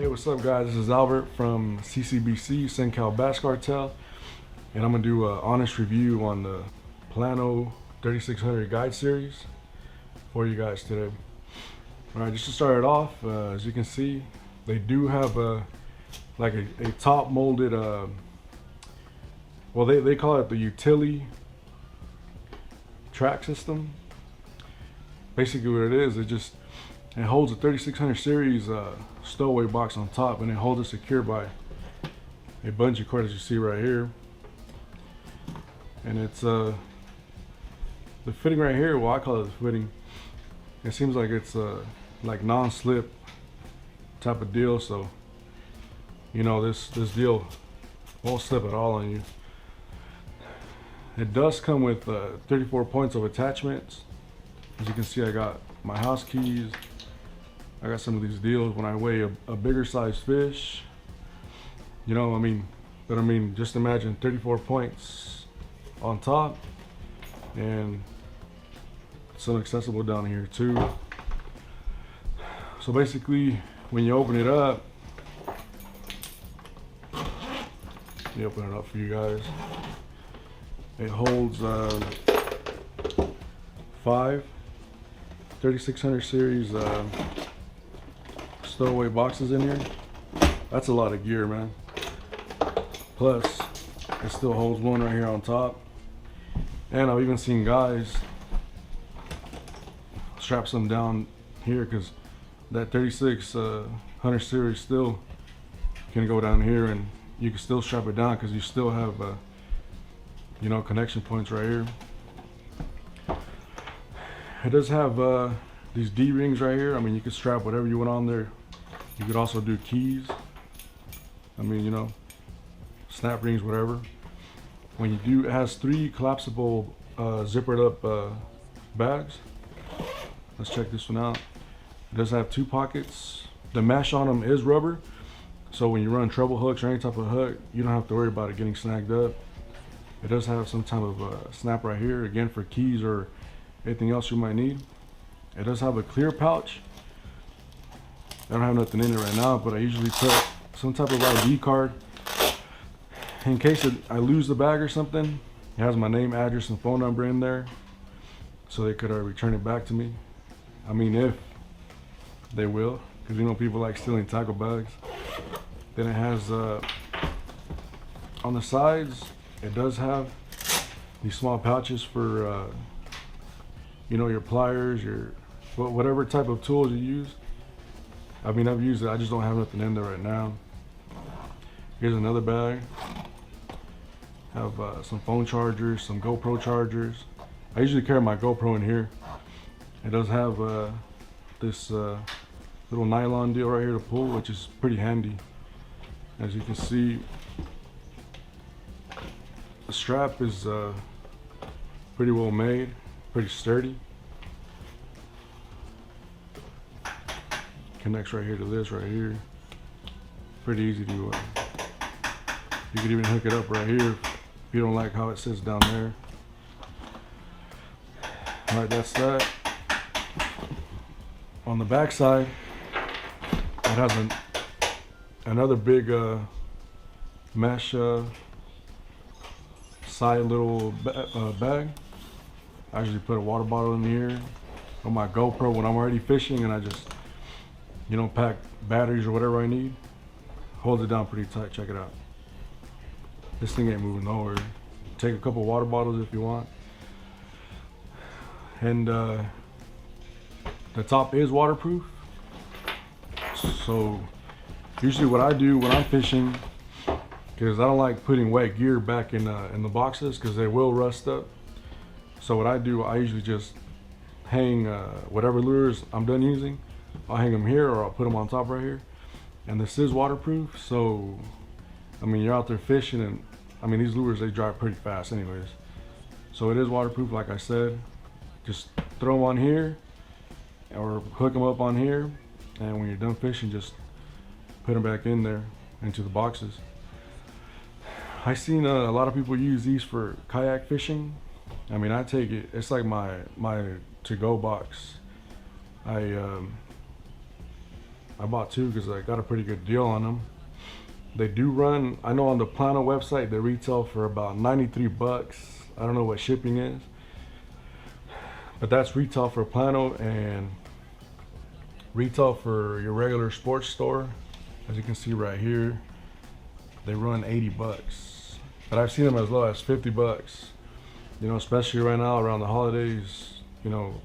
Hey, what's up guys? This is Albert from CCBC, SenCal Bass Cartel, and I'm gonna do an honest review on the Plano 3600 guide series for you guys today. Alright, just to start it off, as you can see, they do have a top molded, well they call it the utility track system. Basically what it is, it holds a 3600 series stowaway box on top, and it holds it secure by a bungee cord, as you see right here. And it's the fitting right here, well I call it the fitting, it seems like it's like non-slip type of deal, so you know this deal won't slip at all on you. It does come with 34 points of attachments. As you can see, I got my house keys. I got some of these deals when I weigh a bigger size fish. You know, I mean, just imagine 34 points on top, and it's inaccessible down here too. So basically, when you open it up, let me open it up for you guys. It holds 5 3600 series stowaway boxes in here. That's a lot of gear, man. Plus, it still holds one right here on top. And I've even seen guys strap some down here, because that 3600 series still can go down here, and you can still strap it down because you still have you know, connection points right here. It does have these D-rings right here. I mean, you can strap whatever you want on there. You could also do keys. I mean, you know, snap rings, whatever. When you do, it has 3 collapsible zippered up bags. Let's check this one out. It does have 2 pockets. The mesh on them is rubber, so when you run treble hooks or any type of hook, you don't have to worry about it getting snagged up. It does have some type of snap right here, again for keys or anything else you might need. It does have a clear pouch. I don't have nothing in it right now, but I usually put some type of ID card in case I lose the bag or something. It has my name, address, and phone number in there, so they could return it back to me. I mean, if they will, because you know people like stealing tackle bags. Then it has on the sides, it does have these small pouches for you know, your pliers, your whatever type of tools you use. I mean, I've used it, I just don't have nothing in there right now. Here's another bag. Have some phone chargers, some GoPro chargers. I usually carry my GoPro in here. It does have this little nylon deal right here to pull, which is pretty handy. As you can see, the strap is pretty well made, pretty sturdy. Connects right here to this right here. Pretty easy to you could even hook it up right here if you don't like how it sits down there. All right, that's that. On the back side, it has another big mesh side little bag. I usually put a water bottle in here on my GoPro when I'm already fishing, and I just, you know, pack batteries or whatever I need. Holds it down pretty tight. Check it out. This thing ain't moving nowhere. Take a couple water bottles if you want. And the top is waterproof. So usually what I do when I'm fishing, because I don't like putting wet gear back in the boxes because they will rust up. So what I do, I usually just hang whatever lures I'm done using. I'll hang them here, or I'll put them on top right here. And this is waterproof, so I mean, you're out there fishing, and I mean, these lures, they dry pretty fast anyways. So it is waterproof, like I said. Just throw them on here or hook them up on here, and when you're done fishing, just put them back in there into the boxes. I've seen a lot of people use these for kayak fishing. I mean, I take it, it's like my to-go box. I bought two because I got a pretty good deal on them. They do run, I know on the Plano website, they retail for about 93 bucks. I don't know what shipping is, but that's retail for Plano, and retail for your regular sports store, as you can see right here, they run 80 bucks. But I've seen them as low as 50 bucks. You know, especially right now around the holidays, you know,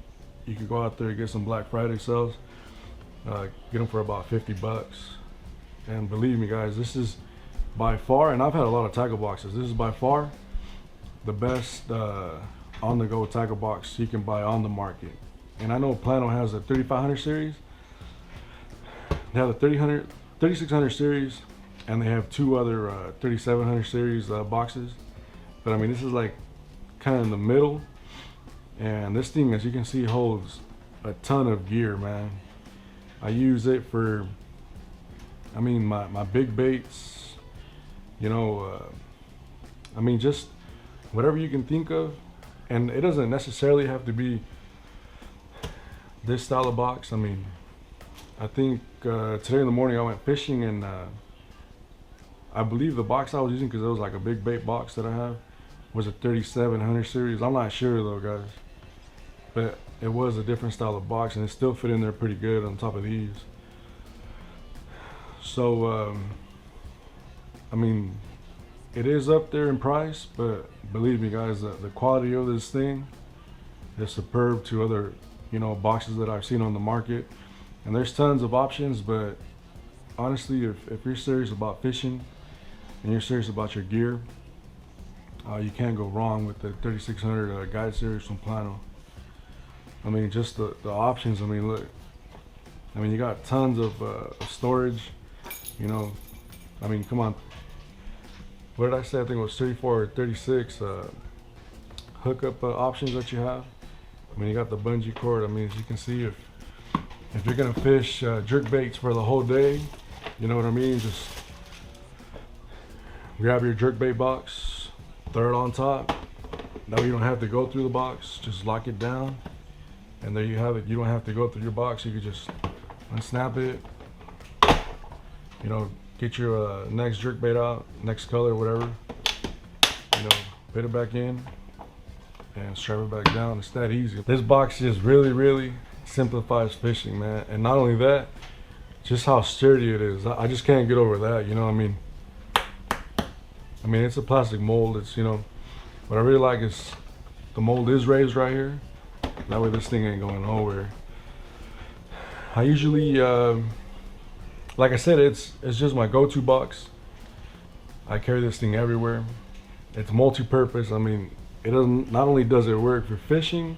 you can go out there and get some Black Friday sales, get them for about 50 bucks. And believe me guys, this is by far, and I've had a lot of tackle boxes, this is by far the best on-the-go tackle box you can buy on the market. And I know Plano has a 3500 series, they have a 3600 series, and they have two other 3700 series boxes. But I mean, this is like kind of in the middle, and this thing, as you can see, holds a ton of gear, man. I use it for, I mean, my big baits, you know, I mean, just whatever you can think of. And it doesn't necessarily have to be this style of box. I mean, I think today in the morning I went fishing, and I believe the box I was using, because it was like a big bait box that I have, was a 3700 series. I'm not sure though, guys, but it was a different style of box, and it still fit in there pretty good on top of these. So I mean, it is up there in price, but believe me guys, the quality of this thing is superb to other, you know, boxes that I've seen on the market. And there's tons of options, but honestly, if you're serious about fishing and you're serious about your gear, you can't go wrong with the 3600 guide series from Plano. I mean, just the options. I mean, look, I mean, you got tons of storage, you know. I mean, come on, what did I say? I think it was 34 or 36 hookup options that you have. I mean, you got the bungee cord. I mean, as you can see, if you're gonna fish jerk baits for the whole day, you know what I mean, just grab your jerk bait box, throw it on top. Now you don't have to go through the box, just lock it down, and there you have it. You don't have to go through your box. You can just unsnap it, you know, get your next jerk bait out, next color, whatever, you know, put it back in and strap it back down. It's that easy. This box just really simplifies fishing, man. And not only that, just how sturdy it is. I just can't get over that, you know what I mean? I mean, it's a plastic mold. It's, you know, what I really like is the mold is raised right here. That way this thing ain't going nowhere. I usually, like I said, it's just my go-to box. I carry this thing everywhere. It's multi-purpose. I mean, it doesn't, not only does it work for fishing,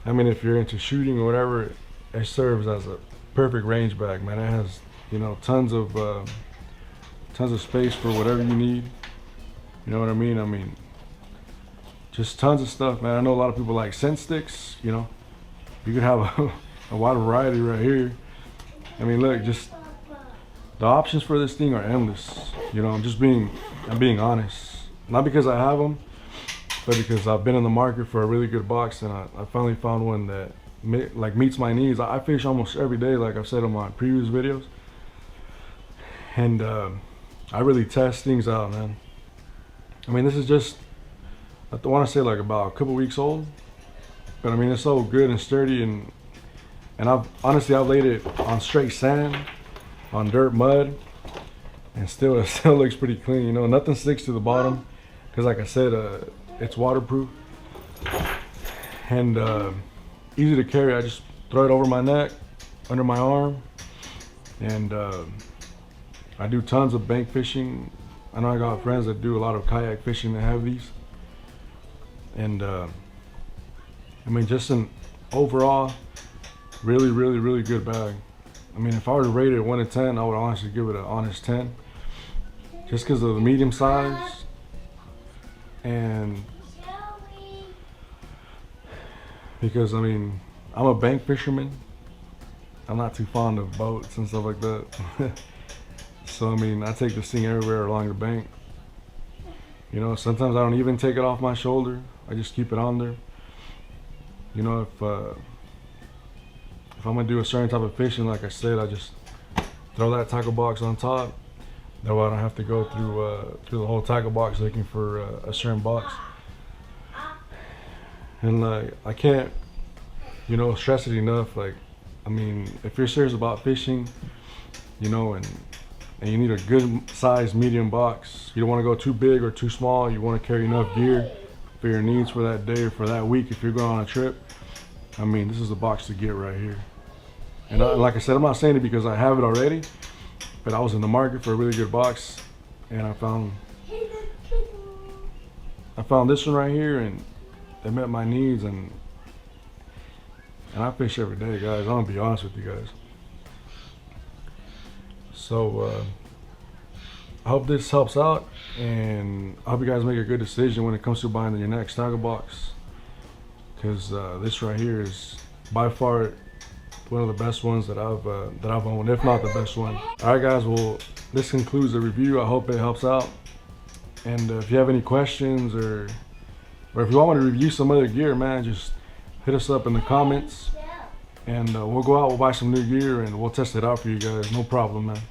I mean, if you're into shooting or whatever, it serves as a perfect range bag, man. It has, you know, tons of space for whatever you need. You know what I mean? I mean, just tons of stuff, man. I know a lot of people like scent sticks. You know, you could have a wide variety right here. I mean, look, just the options for this thing are endless. You know, I'm being honest. Not because I have them, but because I've been in the market for a really good box, and I finally found one that meets my needs. I fish almost every day, like I've said in my previous videos, and I really test things out, man. I mean, this is just, I want to say like about a couple weeks old, but I mean, it's so good and sturdy, and I've laid it on straight sand, on dirt, mud, and it still looks pretty clean. You know, nothing sticks to the bottom, because like I said, it's waterproof and easy to carry. I just throw it over my neck, under my arm, and I do tons of bank fishing. I know I got friends that do a lot of kayak fishing that have these, and I mean, just an overall really good bag. I mean, if I were to rate it 1 to 10, I would honestly give it an honest 10, just because of the medium size. And because, I mean, I'm a bank fisherman. I'm not too fond of boats and stuff like that. So, I mean, I take this thing everywhere along the bank. You know, sometimes I don't even take it off my shoulder. I just keep it on there. You know, if I'm gonna do a certain type of fishing, like I said, I just throw that tackle box on top. That way I don't have to go through the whole tackle box looking for a certain box. And like, I can't, you know, stress it enough. Like, I mean, if you're serious about fishing, you know, and you need a good size medium box. You don't want to go too big or too small. You want to carry enough gear for your needs for that day or for that week if you're going on a trip. I mean, this is the box to get right here. And like I said, I'm not saying it because I have it already, but I was in the market for a really good box, and I found this one right here, and it met my needs, and I fish every day, guys. I'm gonna be honest with you guys. So I hope this helps out, and I hope you guys make a good decision when it comes to buying your next tackle box, because this right here is by far one of the best ones that I've owned, if not the best one. All right, guys. Well, this concludes the review. I hope it helps out. And if you have any questions, or if you want me to review some other gear, man, just hit us up in the comments, and we'll go out, we'll buy some new gear, and we'll test it out for you guys. No problem, man.